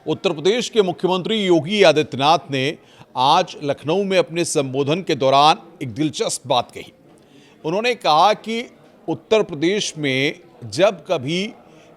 उत्तर प्रदेश के मुख्यमंत्री योगी आदित्यनाथ ने आज लखनऊ में अपने संबोधन के दौरान एक दिलचस्प बात कही। उन्होंने कहा कि उत्तर प्रदेश में जब कभी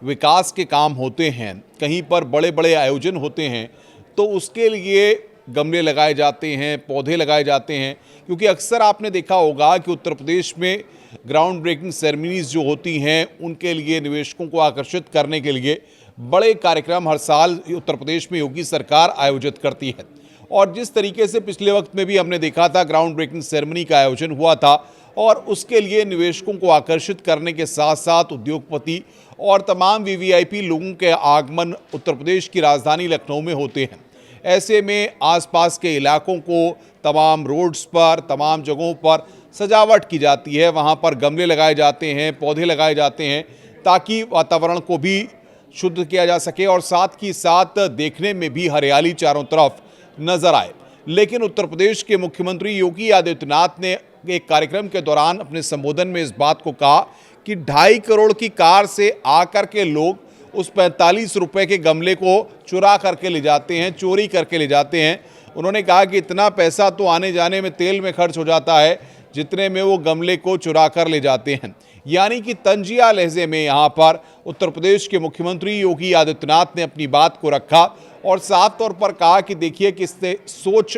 विकास के काम होते हैं, कहीं पर बड़े बड़े आयोजन होते हैं, तो उसके लिए गमले लगाए जाते हैं, पौधे लगाए जाते हैं, क्योंकि अक्सर आपने देखा होगा कि उत्तर प्रदेश में ग्राउंड ब्रेकिंग सेरेमनीज जो होती हैं, उनके लिए निवेशकों को आकर्षित करने के लिए बड़े कार्यक्रम हर साल उत्तर प्रदेश में योगी सरकार आयोजित करती है। और जिस तरीके से पिछले वक्त में भी हमने देखा था, ग्राउंड ब्रेकिंग सेरेमनी का आयोजन हुआ था और उसके लिए निवेशकों को आकर्षित करने के साथ साथ उद्योगपति और तमाम वीवीआईपी लोगों के आगमन उत्तर प्रदेश की राजधानी लखनऊ में होते हैं। ऐसे में आसपास के इलाकों को तमाम रोड्स पर, तमाम जगहों पर सजावट की जाती है, वहाँ पर गमले लगाए जाते हैं, पौधे लगाए जाते हैं, ताकि वातावरण को भी शुद्ध किया जा सके और साथ ही साथ देखने में भी हरियाली चारों तरफ नजर आए। लेकिन उत्तर प्रदेश के मुख्यमंत्री योगी आदित्यनाथ ने एक कार्यक्रम के दौरान अपने संबोधन में इस बात को कहा कि 2.5 करोड़ की कार से आकर के लोग उस 45 रुपए के गमले को चुरा करके ले जाते हैं, चोरी करके ले जाते हैं। उन्होंने कहा कि इतना पैसा तो आने जाने में तेल में खर्च हो जाता है जितने में वो गमले को चुरा कर ले जाते हैं। यानी कि तंजिया लहजे में यहाँ पर उत्तर प्रदेश के मुख्यमंत्री योगी आदित्यनाथ ने अपनी बात को रखा और साफ तौर पर कहा कि देखिए किससे सोच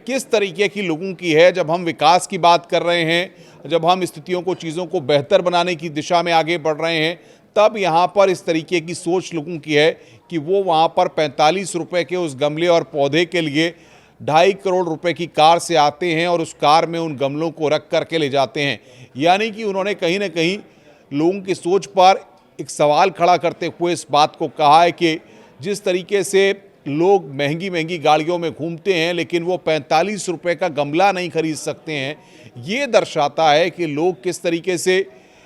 किस तरीके की लोगों की है। जब हम विकास की बात कर रहे हैं, जब हम स्थितियों को, चीज़ों को बेहतर बनाने की दिशा में आगे बढ़ रहे हैं, तब यहाँ पर इस तरीके की सोच लोगों की है कि वो वहाँ पर 45 रुपए के उस गमले और पौधे के लिए 2.5 करोड़ रुपए की कार से आते हैं और उस कार में उन गमलों को रख करके ले जाते हैं। यानी कि उन्होंने कहीं ना कहीं लोगों की सोच पर एक सवाल खड़ा करते हुए इस बात को कहा है कि जिस तरीके से लोग महंगी महंगी गाड़ियों में घूमते हैं लेकिन वो 45 रुपए का गमला नहीं खरीद सकते हैं, ये दर्शाता है कि लोग किस तरीके से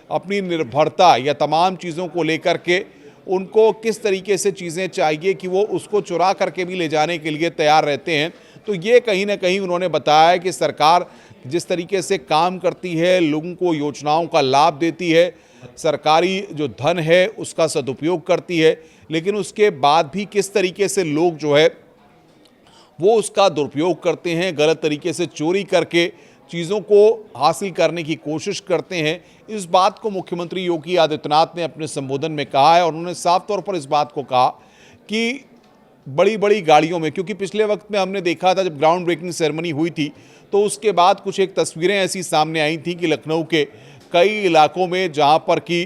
अपनी निर्भरता या तमाम चीज़ों को लेकर के उनको किस तरीके से चीज़ें चाहिए कि वो उसको चुरा करके भी ले जाने के लिए तैयार रहते हैं। तो ये कहीं ना कहीं उन्होंने बताया कि सरकार जिस तरीके से काम करती है, लोगों को योजनाओं का लाभ देती है, सरकारी जो धन है उसका सदुपयोग करती है, लेकिन उसके बाद भी किस तरीके से लोग जो है वो उसका दुरुपयोग करते हैं, गलत तरीके से चोरी करके चीज़ों को हासिल करने की कोशिश करते हैं। इस बात को मुख्यमंत्री योगी आदित्यनाथ ने अपने संबोधन में कहा है और उन्होंने साफ तौर पर इस बात को कहा कि बड़ी बड़ी गाड़ियों में, क्योंकि पिछले वक्त में हमने देखा था जब ग्राउंड ब्रेकिंग सेरेमनी हुई थी तो उसके बाद कुछ एक तस्वीरें ऐसी सामने आई थी कि लखनऊ के कई इलाकों में जहां पर कि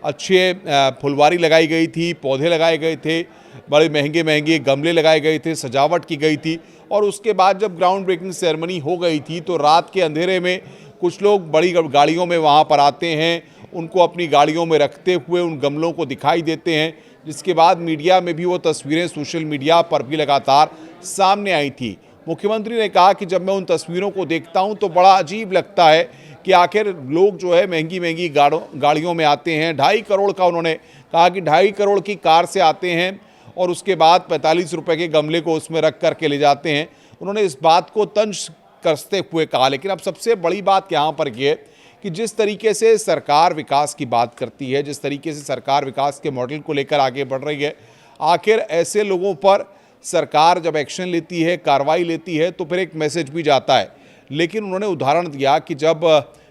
अच्छे फुलवारी लगाई गई थी, पौधे लगाए गए थे, बड़े महंगे महंगे गमले लगाए गए थे, सजावट की गई थी और उसके बाद जब ग्राउंड ब्रेकिंग सेरेमनी हो गई थी तो रात के अंधेरे में कुछ लोग बड़ी गाड़ियों में वहाँ पर आते हैं, उनको अपनी गाड़ियों में रखते हुए उन गमलों को दिखाई देते हैं, जिसके बाद मीडिया में भी वो तस्वीरें सोशल मीडिया पर भी लगातार सामने आई थी। मुख्यमंत्री ने कहा कि जब मैं उन तस्वीरों को देखता हूं तो बड़ा अजीब लगता है कि आखिर लोग जो है महंगी महंगी गाड़ियों में आते हैं। 2.5 करोड़ का उन्होंने कहा कि 2.5 करोड़ की कार से आते हैं और उसके बाद 45 रुपए के गमले को उसमें रख करके ले जाते हैं। उन्होंने इस बात को तंज कसते हुए कहा। लेकिन अब सबसे बड़ी बात यहाँ पर यह है कि जिस तरीके से सरकार विकास की बात करती है, जिस तरीके से सरकार विकास के मॉडल को लेकर आगे बढ़ रही है, आखिर ऐसे लोगों पर सरकार जब एक्शन लेती है, कार्रवाई लेती है, तो फिर एक मैसेज भी जाता है। लेकिन उन्होंने उदाहरण दिया कि जब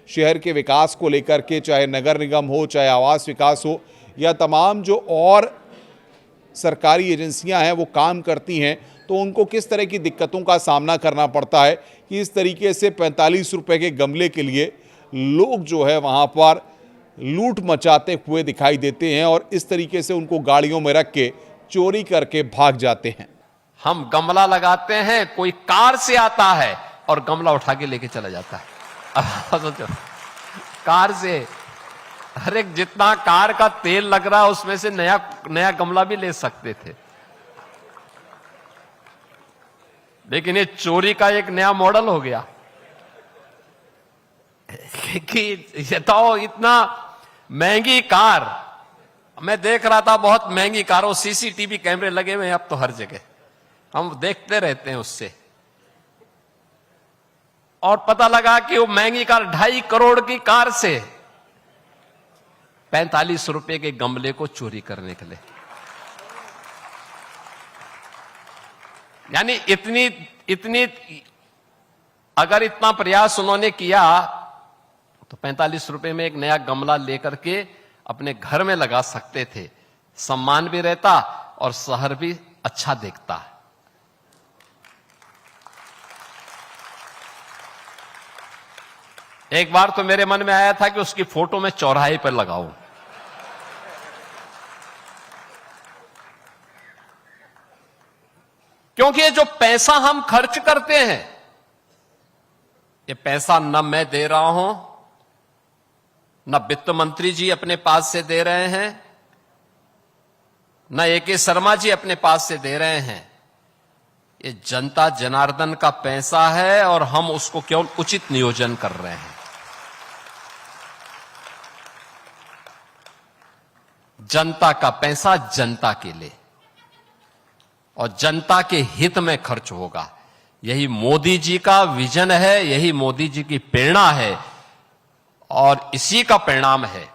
शहर के विकास को लेकर के, चाहे नगर निगम हो, चाहे आवास विकास हो या तमाम जो और सरकारी एजेंसियां हैं वो काम करती हैं, तो उनको किस तरह की दिक्कतों का सामना करना पड़ता है कि इस तरीके से 45 रुपए के गमले के लिए लोग जो है वहाँ पर लूट मचाते हुए दिखाई देते हैं और इस तरीके से उनको गाड़ियों में रख के चोरी करके भाग जाते हैं। हम गमला लगाते हैं, कोई कार से आता है और गमला उठा के लेके चला जाता है। अब सोचो, कार से हर एक जितना कार का तेल लग रहा है उसमें से नया गमला भी ले सकते थे, लेकिन ये चोरी का एक नया मॉडल हो गया कि ये तो इतना महंगी कार, मैं देख रहा था बहुत महंगी कारों, सीसीटीवी कैमरे लगे हुए हैं अब तो हर जगह, हम देखते रहते हैं उससे, और पता लगा कि वो महंगी कार 2.5 करोड़ की कार से 45 रुपए के गमले को चोरी करने के लिए। यानी इतनी अगर इतना प्रयास उन्होंने किया तो 45 रुपए में एक नया गमला लेकर के अपने घर में लगा सकते थे, सम्मान भी रहता और शहर भी अच्छा दिखता। एक बार तो मेरे मन में आया था कि उसकी फोटो मैं चौराहे पर लगाऊं, क्योंकि ये जो पैसा हम खर्च करते हैं, ये पैसा न मैं दे रहा हूं, न वित्त मंत्री जी अपने पास से दे रहे हैं, न ए.के. शर्मा जी अपने पास से दे रहे हैं। ये जनता जनार्दन का पैसा है और हम उसको केवल उचित नियोजन कर रहे हैं। जनता का पैसा जनता के लिए और जनता के हित में खर्च होगा। यही मोदी जी का विजन है, यही मोदी जी की प्रेरणा है और इसी का परिणाम है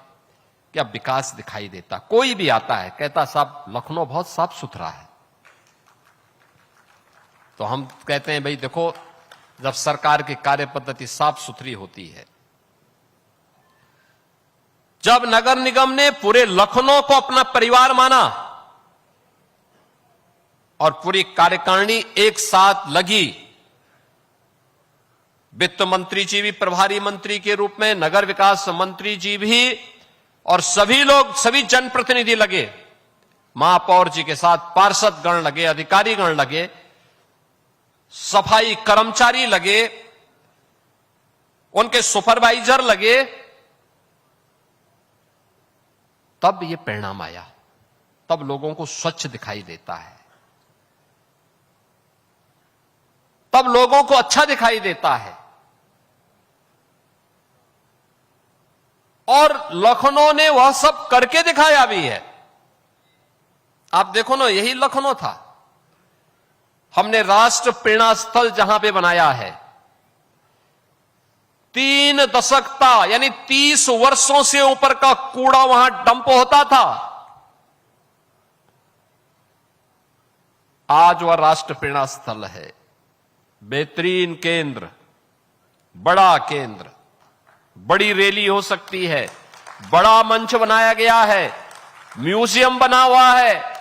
कि अब विकास दिखाई देता। कोई भी आता है कहता साहब लखनऊ बहुत साफ सुथरा है, तो हम कहते हैं भाई देखो, जब सरकार की कार्य पद्धति साफ सुथरी होती है, जब नगर निगम ने पूरे लखनऊ को अपना परिवार माना और पूरी कार्यकारिणी एक साथ लगी, वित्त मंत्री जी भी प्रभारी मंत्री के रूप में, नगर विकास मंत्री जी भी, और सभी लोग, सभी जनप्रतिनिधि लगे, महापौर जी के साथ पार्षद गण लगे, अधिकारी गण लगे, सफाई कर्मचारी लगे, उनके सुपरवाइजर लगे, तब ये परिणाम आया। तब लोगों को स्वच्छ दिखाई देता है, तब लोगों को अच्छा दिखाई देता है। और लखनऊ ने वह सब करके दिखाया भी है। आप देखो ना, यही लखनऊ था। हमने राष्ट्र प्रेरणा स्थल जहां पे बनाया है, 3 दशक था, यानी 30 वर्षों से ऊपर का कूड़ा वहां डंप होता था। आज वह राष्ट्र प्रेरणा स्थल है, बेहतरीन केंद्र, बड़ा केंद्र, बड़ी रैली हो सकती है, बड़ा मंच बनाया गया है, म्यूजियम बना हुआ है,